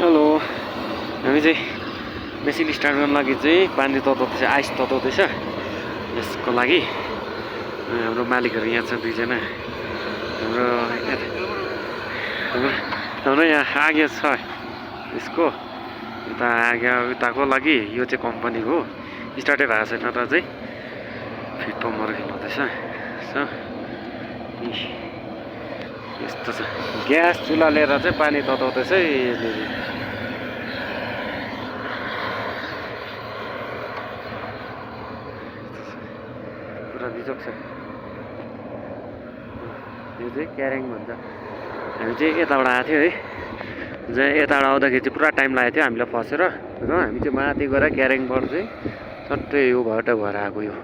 hello हामी चाहिँ machine start गर्न लागि चाहिँ पानी तताउँदैछ आइस तताउँदैछ यसको लागि हाम्रो मालिकहरू यहाँ छ दुईजना हाम्रो हाम्रो यहाँ आगे छ यसको उता आगे उताको लागि यो चाहिँ कम्पनी हो स्टार्टै भएको छैन र चाहिँ फिट पम्पहरू खेल्नुहुँदैछ यस्तो छ ग्यास चुल्हा लिएर चाहिँ पानी तताउँदैछ यसले पुरा बिजोक छ यो चाहिँ क्यारेङ भन्छ हामी चाहिँ यताबाट आएको थियो है चाहिँ यताबाट आउँदाखेरि चाहिँ पुरा टाइम लागेको थियो हामीलाई फसेर र हामी चाहिँ माथि गएर क्यारेङबाट चाहिँ सट्टै यो भएर आएको यो